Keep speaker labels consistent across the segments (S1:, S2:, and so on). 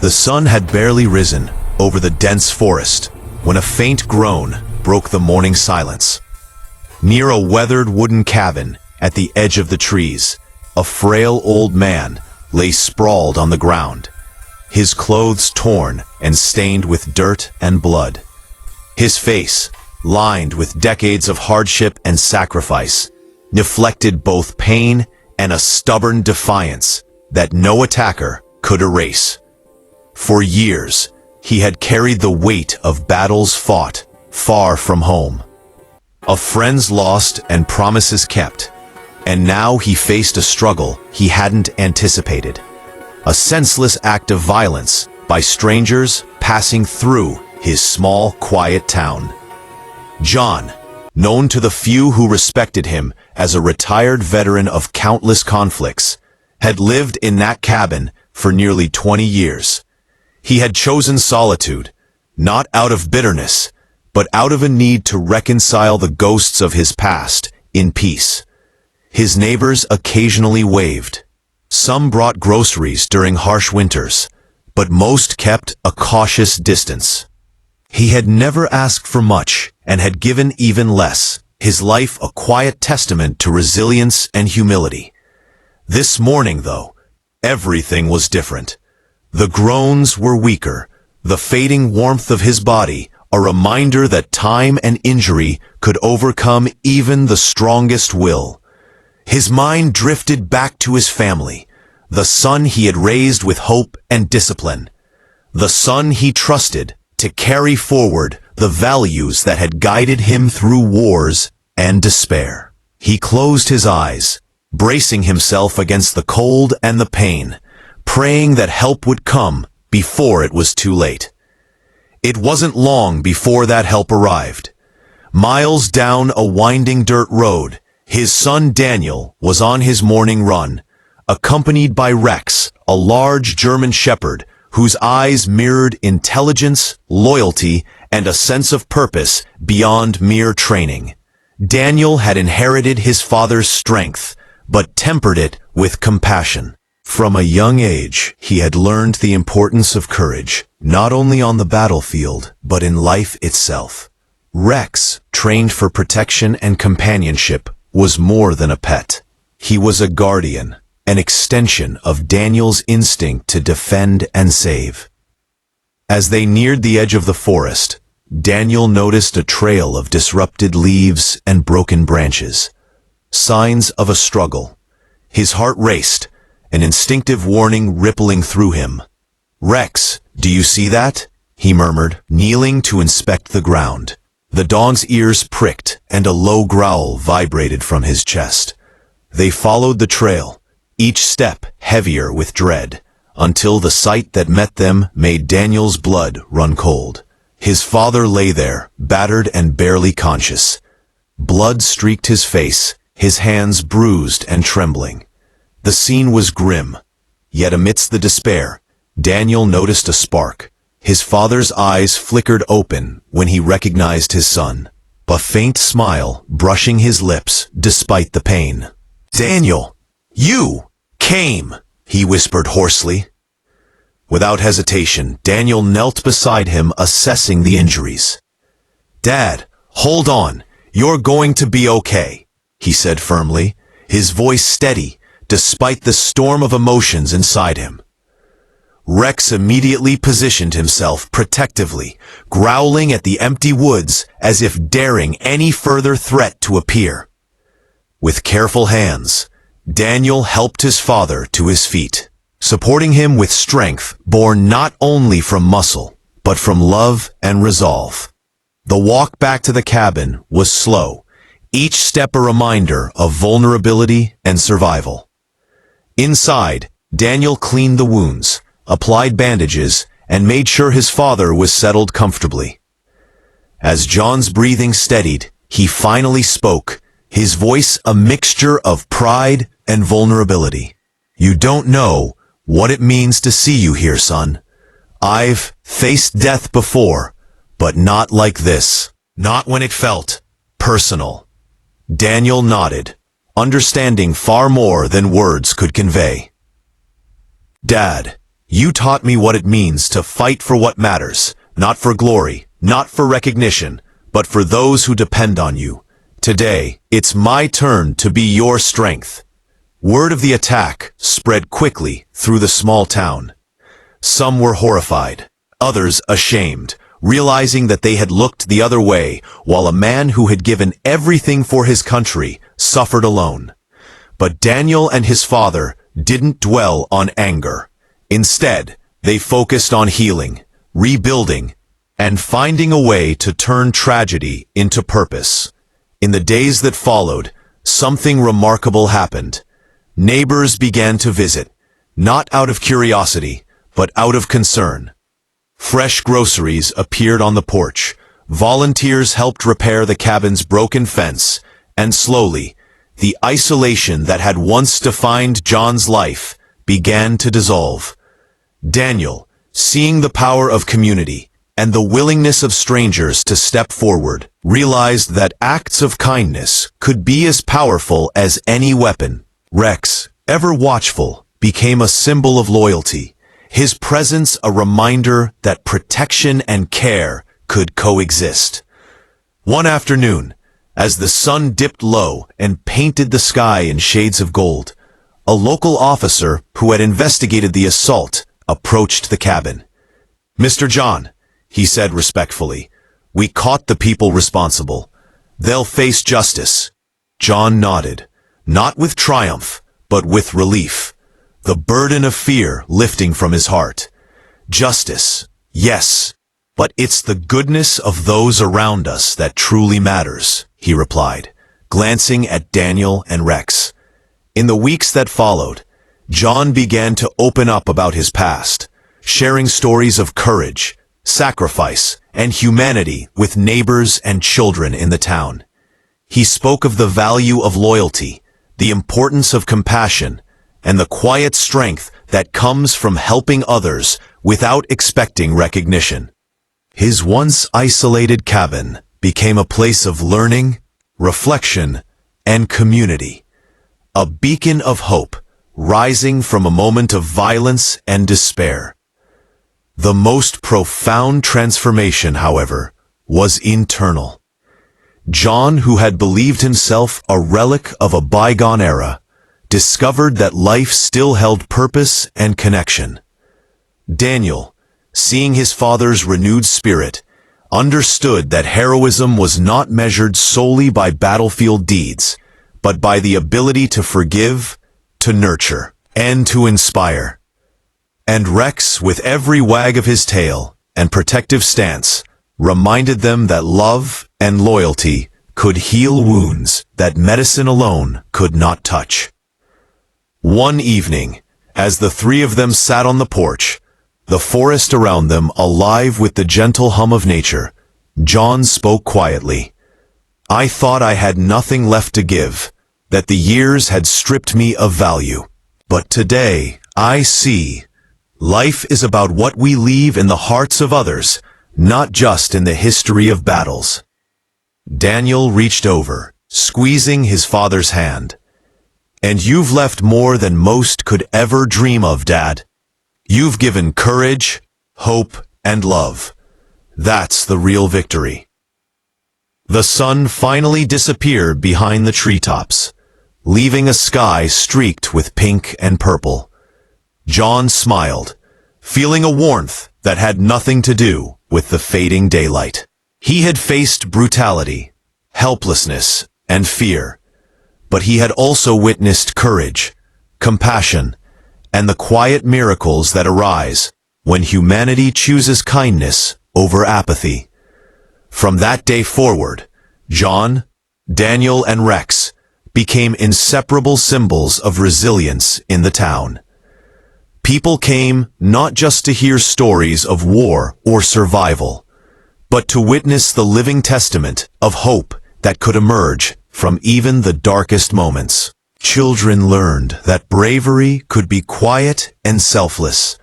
S1: The sun had barely risen over the dense forest when a faint groan broke the morning silence. Near a weathered wooden cabin at the edge of the trees, a frail old man lay sprawled on the ground, his clothes torn and stained with dirt and blood. His face, lined with decades of hardship and sacrifice, reflected both pain and a stubborn defiance that no attacker could erase. For years, he had carried the weight of battles fought far from home, of friends lost and promises kept, and now he faced a struggle he hadn't anticipated. A senseless act of violence by strangers passing through his small, quiet town. John, known to the few who respected him as a retired veteran of countless conflicts, had lived in that cabin for nearly 20 years. He had chosen solitude, not out of bitterness, but out of a need to reconcile the ghosts of his past in peace. His neighbors occasionally waved. Some brought groceries during harsh winters, but most kept a cautious distance. He had never asked for much and had given even less, his life a quiet testament to resilience and humility. This morning, though, everything was different. The groans were weaker, the fading warmth of his body a reminder that time and injury could overcome even the strongest will. His mind drifted back to his family, the son he had raised with hope and discipline, the son he trusted to carry forward the values that had guided him through wars and despair. He closed his eyes, bracing himself against the cold and the pain, praying that help would come before it was too late. It wasn't long before that help arrived. Miles down a winding dirt road, his son Daniel was on his morning run, accompanied by Rex, a large German shepherd whose eyes mirrored intelligence, loyalty, and a sense of purpose beyond mere training. Daniel had inherited his father's strength, but tempered it with compassion. From a young age, he had learned the importance of courage, not only on the battlefield, but in life itself. Rex, trained for protection and companionship, was more than a pet. He was a guardian, an extension of Daniel's instinct to defend and save. As they neared the edge of the forest, Daniel noticed a trail of disrupted leaves and broken branches. Signs of a struggle. His heart raced, an instinctive warning rippling through him. "Rex, do you see that?" he murmured, kneeling to inspect the ground. The dog's ears pricked, and a low growl vibrated from his chest. They followed the trail, each step heavier with dread, until the sight that met them made Daniel's blood run cold. His father lay there, battered and barely conscious. Blood streaked his face, his hands bruised and trembling. The scene was grim, yet amidst the despair, Daniel noticed a spark. His father's eyes flickered open when he recognized his son, a faint smile brushing his lips despite the pain. "Daniel, you came," he whispered hoarsely. Without hesitation, Daniel knelt beside him, assessing the injuries. "Dad, hold on, you're going to be okay," he said firmly, his voice steady despite the storm of emotions inside him. Rex immediately positioned himself protectively, growling at the empty woods as if daring any further threat to appear. With careful hands, Daniel helped his father to his feet, supporting him with strength born not only from muscle, but from love and resolve. The walk back to the cabin was slow, each step a reminder of vulnerability and survival. Inside, Daniel cleaned the wounds, applied bandages, and made sure his father was settled comfortably. As John's breathing steadied, he finally spoke, his voice a mixture of pride and vulnerability. "You don't know what it means to see you here, son. I've faced death before, but not like this. Not when it felt personal." Daniel nodded, understanding far more than words could convey. "Dad, You taught me what it means to fight for what matters, not for glory, not for recognition, but for those who depend on you. Today, it's my turn to be your strength." Word of the attack spread quickly through the small town. Some were horrified, others ashamed, realizing that they had looked the other way, while a man who had given everything for his country suffered alone. But Daniel and his father didn't dwell on anger. Instead, they focused on healing, rebuilding, and finding a way to turn tragedy into purpose. In the days that followed, something remarkable happened. Neighbors began to visit, not out of curiosity, but out of concern. Fresh groceries appeared on the porch, volunteers helped repair the cabin's broken fence, and slowly, the isolation that had once defined John's life began to dissolve. Daniel, seeing the power of community and the willingness of strangers to step forward, realized that acts of kindness could be as powerful as any weapon. Rex, ever watchful, became a symbol of loyalty, his presence a reminder that protection and care could coexist. One afternoon, as the sun dipped low and painted the sky in shades of gold, a local officer who had investigated the assault approached the cabin. "Mr. John," he said respectfully, "we caught the people responsible. They'll face justice." John nodded, not with triumph, but with relief, the burden of fear lifting from his heart. "Justice, yes, but it's the goodness of those around us that truly matters," he replied, glancing at Daniel and Rex. In the weeks that followed, John began to open up about his past, sharing stories of courage, sacrifice, and humanity with neighbors and children in the town. He spoke of the value of loyalty, the importance of compassion, and the quiet strength that comes from helping others without expecting recognition. His once isolated cabin became a place of learning, reflection, and community, a beacon of hope rising from a moment of violence and despair. The most profound transformation, however, was internal. John, who had believed himself a relic of a bygone era, discovered that life still held purpose and connection. Daniel, seeing his father's renewed spirit, understood that heroism was not measured solely by battlefield deeds, but by the ability to forgive, to nurture, and to inspire. And Rex, with every wag of his tail and protective stance, reminded them that love and loyalty could heal wounds that medicine alone could not touch. One evening, as the three of them sat on the porch, the forest around them alive with the gentle hum of nature, John spoke quietly. "I thought I had nothing left to give, that the years had stripped me of value. But today, I see, life is about what we leave in the hearts of others, not just in the history of battles." Daniel reached over, squeezing his father's hand. "And you've left more than most could ever dream of, Dad. You've given courage, hope, and love. That's the real victory." The sun finally disappeared behind the treetops, leaving a sky streaked with pink and purple. John smiled, feeling a warmth that had nothing to do with the fading daylight. He had faced brutality, helplessness, and fear, but he had also witnessed courage, compassion, and the quiet miracles that arise when humanity chooses kindness over apathy. From that day forward, John, Daniel, and Rex became inseparable symbols of resilience in the town. People came not just to hear stories of war or survival, but to witness the living testament of hope that could emerge from even the darkest moments. Children learned that bravery could be quiet and selfless.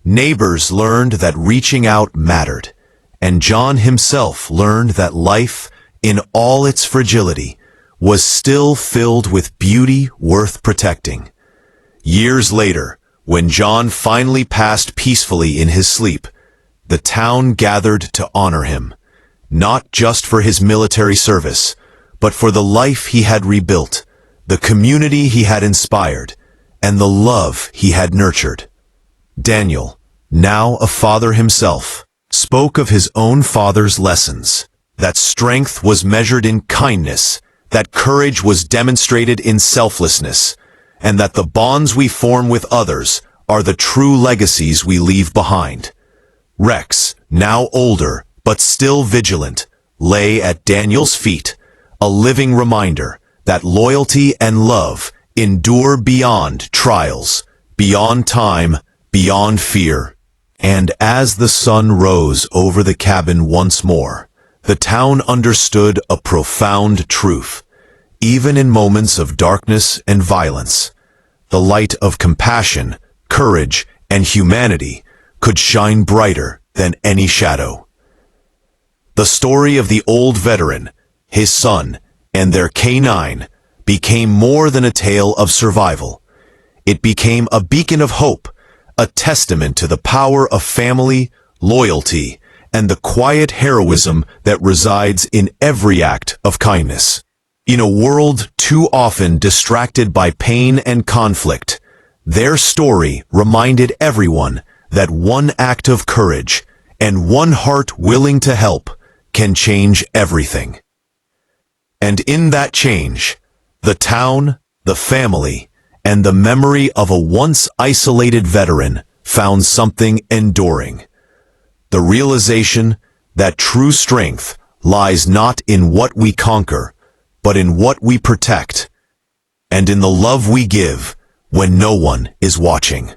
S1: Neighbors learned that reaching out mattered. And John himself learned that life, in all its fragility, was still filled with beauty worth protecting. Years later, When John finally passed peacefully in his sleep, the town gathered to honor him, not just for his military service, but for the life he had rebuilt, the community he had inspired, and the love he had nurtured. Daniel, now a father himself, spoke of his own father's lessons, that strength was measured in kindness, that courage was demonstrated in selflessness, and that the bonds we form with others are the true legacies we leave behind. Rex, now older, but still vigilant, lay at Daniel's feet, a living reminder that loyalty and love endure beyond trials, beyond time, beyond fear. And as the sun rose over the cabin once more, the town understood a profound truth. Even in moments of darkness and violence, the light of compassion, courage, and humanity could shine brighter than any shadow. The story of the old veteran, his son, and their K9 became more than a tale of survival. It became a beacon of hope, a testament to the power of family, loyalty, and the quiet heroism that resides in every act of kindness. In a world too often distracted by pain and conflict, their story reminded everyone that one act of courage and one heart willing to help can change everything. And in that change, the town, the family, and the memory of a once isolated veteran found something enduring. The realization that true strength lies not in what we conquer, but in what we protect, and in the love we give when no one is watching.